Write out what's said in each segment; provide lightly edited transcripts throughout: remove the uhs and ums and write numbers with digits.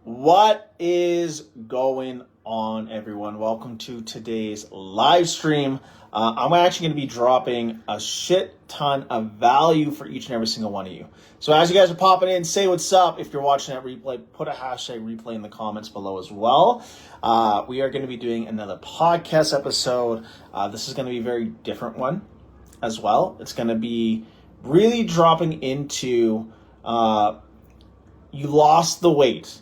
What is going on, everyone? Welcome to today's live stream. I'm actually going to be dropping a shit ton of value for each and every single one of you. So as you guys are popping in, say what's up. If you're watching that replay, put a hashtag replay in the comments below as well. We are going to be doing another podcast episode. This is going to be a very different one as well. It's going to be really dropping into you lost the weight.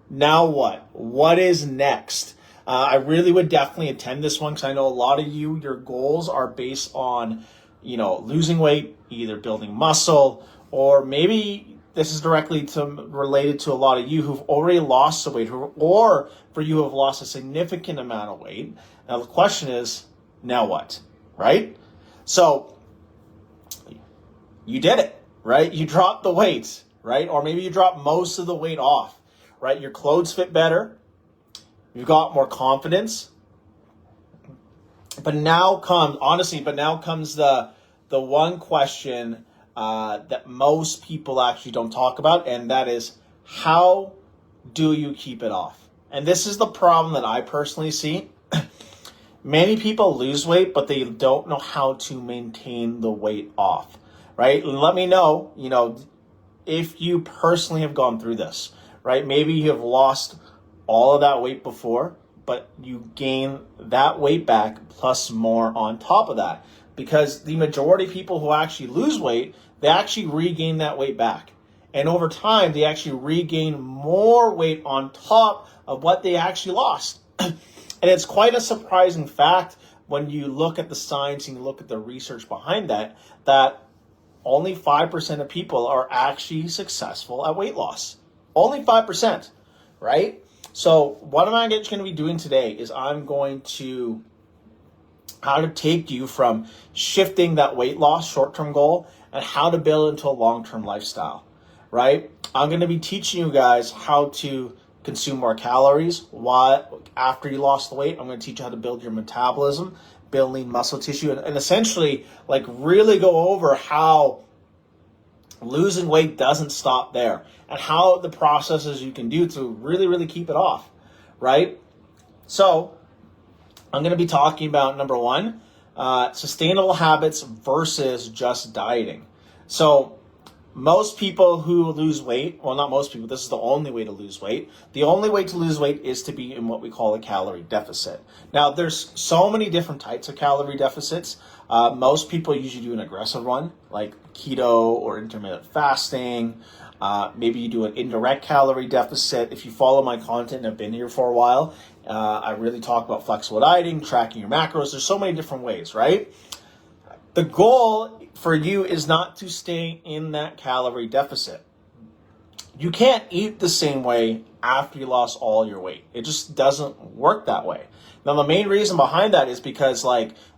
Now what? What is next? I really would definitely attend this one because I know a lot of you, your goals are based on, losing weight, either building muscle, or maybe this is directly related to a lot of you who've already lost the weight, or for you who have lost a significant amount of weight. Now the question is, now what? Right? So you did it, right? You dropped the weight, right? Or maybe you dropped most of the weight off. Right, your clothes fit better, you've got more confidence, but now comes the one question that most people actually don't talk about, and that is, how do you keep it off? And this is the problem that I personally see. Many people lose weight, but they don't know how to maintain the weight off, right? And let me know, if you personally have gone through this. Right? Maybe you have lost all of that weight before, but you gain that weight back plus more on top of that. Because the majority of people who actually lose weight, they actually regain that weight back. And over time, they actually regain more weight on top of what they actually lost. And it's quite a surprising fact when you look at the science and you look at the research behind that only 5% of people are actually successful at weight loss. Only 5%, right? So what am I going to be doing today is I'm going to how to take you from shifting that weight loss short-term goal and how to build into a long-term lifestyle, right? I'm going to be teaching you guys how to consume more calories. After you lost the weight, I'm going to teach you how to build your metabolism, build lean muscle tissue, and essentially really go over how losing weight doesn't stop there, and how the processes you can do to really, really keep it off, right? So I'm going to be talking about, number one, sustainable habits versus just dieting. So most people who lose weight, well, not most people, this is the only way to lose weight. The only way to lose weight is to be in what we call a calorie deficit. Now, there's so many different types of calorie deficits. Most people usually do an aggressive one, like keto or intermittent fasting. Maybe you do an indirect calorie deficit. If you follow my content and have been here for a while, I really talk about flexible dieting, tracking your macros. There's so many different ways, right? The goal for you is not to stay in that calorie deficit. You can't eat the same way after you lost all your weight. It just doesn't work that way. Now, the main reason behind that is because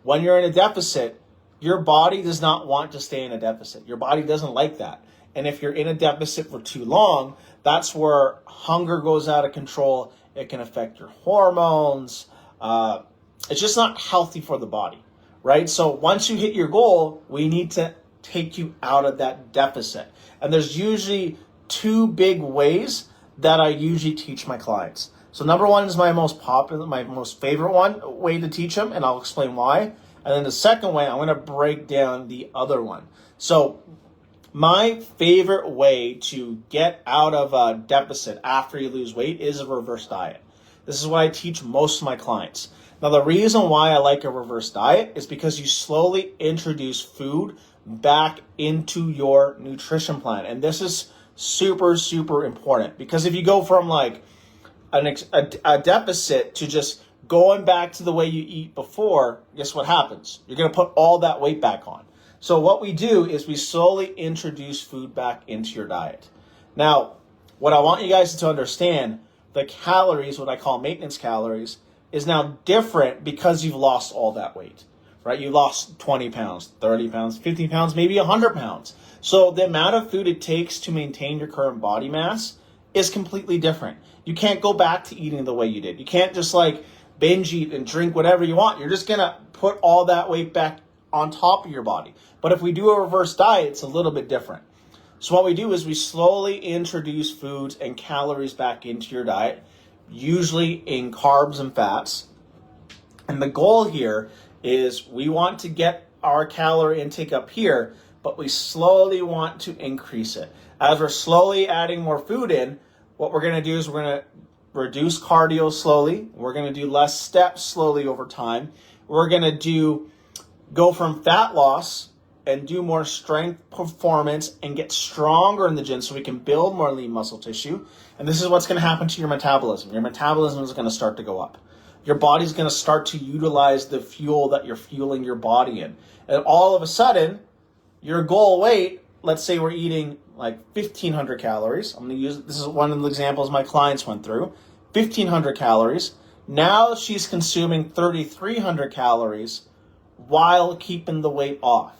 when you're in a deficit, your body does not want to stay in a deficit. Your body doesn't like that. And if you're in a deficit for too long, that's where hunger goes out of control. It can affect your hormones. It's just not healthy for the body, right? So once you hit your goal, we need to take you out of that deficit. And there's usually two big ways that I usually teach my clients. So number one is my most favorite way to teach them, and I'll explain why. And then the second way, I'm going to break down the other one. So my favorite way to get out of a deficit after you lose weight is a reverse diet. This is what I teach most of my clients. Now, the reason why I like a reverse diet is because you slowly introduce food back into your nutrition plan. And this is super, super important, because if you go from a deficit to just going back to the way you eat before, guess what happens? You're going to put all that weight back on. So what we do is we slowly introduce food back into your diet. Now, what I want you guys to understand, the calories, what I call maintenance calories, is now different because you've lost all that weight, right? You lost 20 pounds, 30 pounds, 50 pounds, maybe 100 pounds. So the amount of food it takes to maintain your current body mass is completely different. You can't go back to eating the way you did. You can't just binge eat and drink whatever you want. You're just going to put all that weight back on top of your body. But if we do a reverse diet, it's a little bit different. So what we do is we slowly introduce foods and calories back into your diet, usually in carbs and fats. And the goal here is we want to get our calorie intake up here, but we slowly want to increase it. As we're slowly adding more food in, what we're going to do is we're going to reduce cardio slowly. We're going to do less steps slowly over time. We're going to go from fat loss and do more strength performance and get stronger in the gym so we can build more lean muscle tissue. And this is what's going to happen to your metabolism. Your metabolism is going to start to go up. Your body's going to start to utilize the fuel that you're fueling your body in. And all of a sudden, your goal weight, let's say we're eating like 1,500 calories. I'm going to use, this is one of the examples my clients went through. 1,500 calories. Now she's consuming 3,300 calories while keeping the weight off.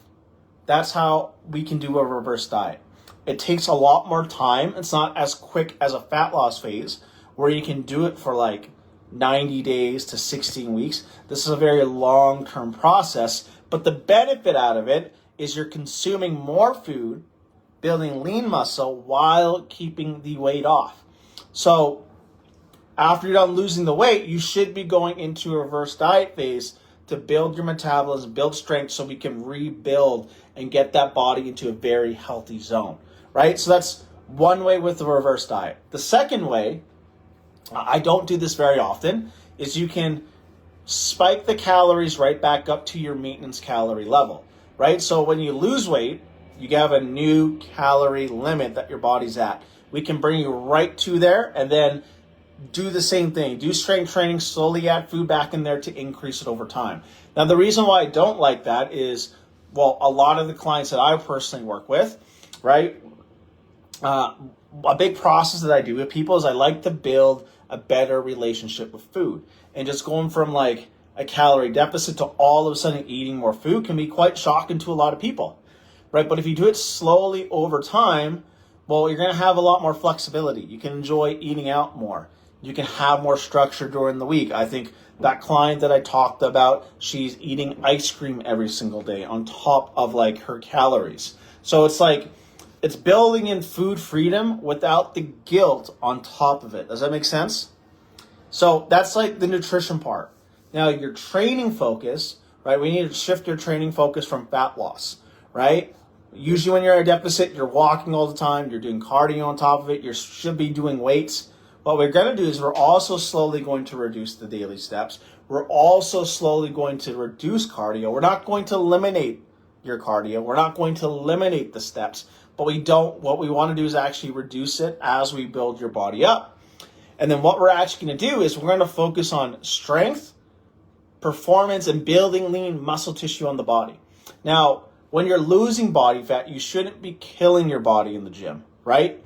That's how we can do a reverse diet. It takes a lot more time. It's not as quick as a fat loss phase where you can do it for like 90 days to 16 weeks. This is a very long-term process, but the benefit out of it is you're consuming more food, building lean muscle while keeping the weight off. So after you're done losing the weight, you should be going into a reverse diet phase to build your metabolism, build strength so we can rebuild and get that body into a very healthy zone, right? So that's one way with the reverse diet. The second way, I don't do this very often, is you can spike the calories right back up to your maintenance calorie level, right? So when you lose weight, you have a new calorie limit that your body's at. We can bring you right to there and then do the same thing. Do strength training, slowly add food back in there to increase it over time. Now, the reason why I don't like that is, well, a lot of the clients that I personally work with, right? A big process that I do with people is I like to build a better relationship with food. And just going from like a calorie deficit to all of a sudden eating more food can be quite shocking to a lot of people, right? But if you do it slowly over time, well, you're going to have a lot more flexibility. You can enjoy eating out more. You can have more structure during the week. I think that client that I talked about, she's eating ice cream every single day on top of like her calories. So it's like, it's building in food freedom without the guilt on top of it. Does that make sense? So that's like the nutrition part. Now your training focus, right? We need to shift your training focus from fat loss, right? Usually when you're at a deficit, you're walking all the time, you're doing cardio on top of it, you should be doing weights. What we're going to do is we're also slowly going to reduce the daily steps. We're also slowly going to reduce cardio. We're not going to eliminate your cardio. We're not going to eliminate the steps, but what we want to do is actually reduce it as we build your body up. And then what we're actually going to do is we're going to focus on strength, performance, and building lean muscle tissue on the body. Now, when you're losing body fat, you shouldn't be killing your body in the gym, right?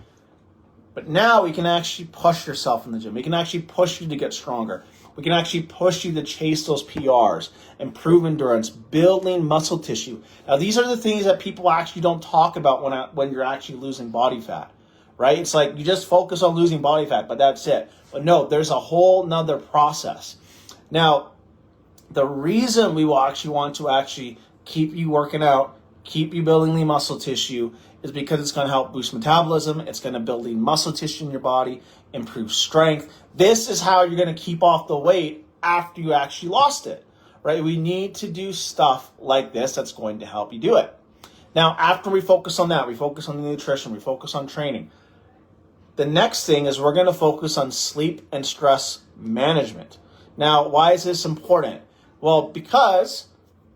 But now we can actually push yourself in the gym. We can actually push you to get stronger. We can actually push you to chase those PRs, improve endurance, build lean muscle tissue. Now, these are the things that people actually don't talk about when you're actually losing body fat, right? It's like you just focus on losing body fat, but that's it. But no, there's a whole nother process. Now, the reason we will actually want to actually keep you working out, keep you building lean muscle tissue is because it's going to help boost metabolism. It's going to build lean muscle tissue in your body, improve strength. This is how you're going to keep off the weight after you actually lost it, right? We need to do stuff like this that's going to help you do it. Now, after we focus on that, we focus on the nutrition, we focus on training. The next thing is we're going to focus on sleep and stress management. Now, why is this important? Well, because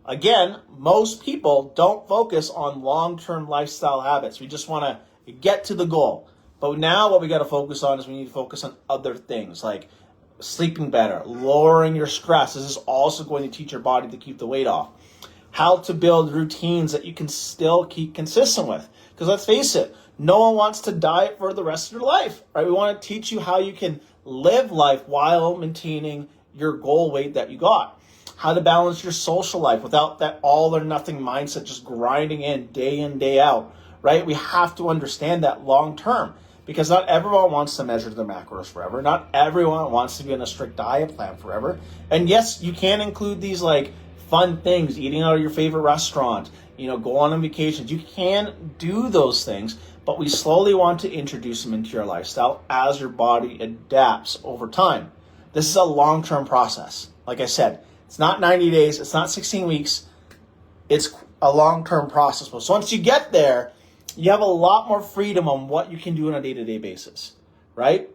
again, most people don't focus on long-term lifestyle habits. We just want to get to the goal. But now what we got to focus on is we need to focus on other things like sleeping better, lowering your stress. This is also going to teach your body to keep the weight off. How to build routines that you can still keep consistent with. Because let's face it, no one wants to diet for the rest of their life, right? We want to teach you how you can live life while maintaining your goal weight that you got. How to balance your social life without that all or nothing mindset just grinding in, day out, right? We have to understand that long term because not everyone wants to measure their macros forever. Not everyone wants to be on a strict diet plan forever. And yes, you can include these like fun things, eating out of your favorite restaurant, go on vacations. You can do those things, but we slowly want to introduce them into your lifestyle as your body adapts over time. This is a long-term process. Like I said, it's not 90 days, it's not 16 weeks, it's a long-term process. So once you get there, you have a lot more freedom on what you can do on a day-to-day basis, right?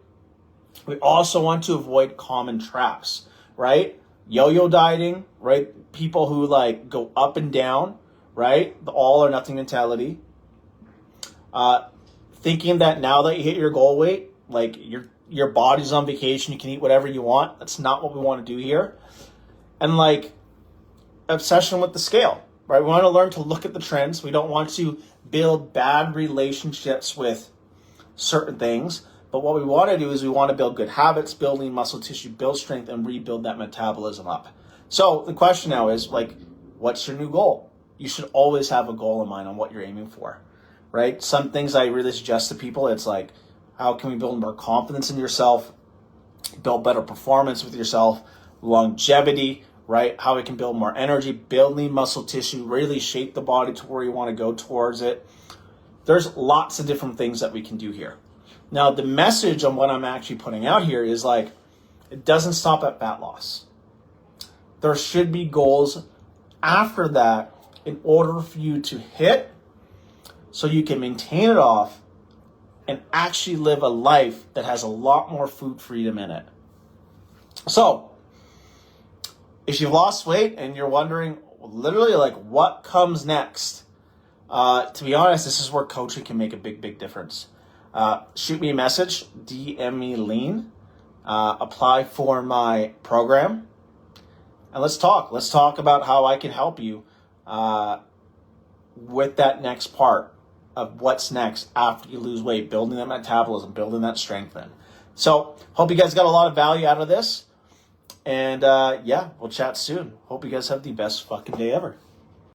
We also want to avoid common traps, right? Yo-yo dieting, right? People who like go up and down, right? The all or nothing mentality. Thinking that now that you hit your goal weight, like your body's on vacation, you can eat whatever you want. That's not what we want to do here. And like obsession with the scale, right? We want to learn to look at the trends. We don't want to build bad relationships with certain things. But what we want to do is we want to build good habits, build lean muscle tissue, build strength, and rebuild that metabolism up. So the question now is like, what's your new goal? You should always have a goal in mind on what you're aiming for, right? Some things I really suggest to people, it's like, how can we build more confidence in yourself, build better performance with yourself, longevity, right? How we can build more energy, build lean muscle tissue, really shape the body to where you want to go towards it. There's lots of different things that we can do here. Now, the message on what I'm actually putting out here is like, it doesn't stop at fat loss. There should be goals after that in order for you to hit so you can maintain it off and actually live a life that has a lot more food freedom in it. So, if you've lost weight and you're wondering literally like what comes next, to be honest, this is where coaching can make a big difference. Shoot me a message, DM me Lean, apply for my program, and let's talk. Let's talk about how I can help you with that next part of what's next after you lose weight, building that metabolism, building that strength in. So, hope you guys got a lot of value out of this. And yeah, we'll chat soon. Hope you guys have the best fucking day ever.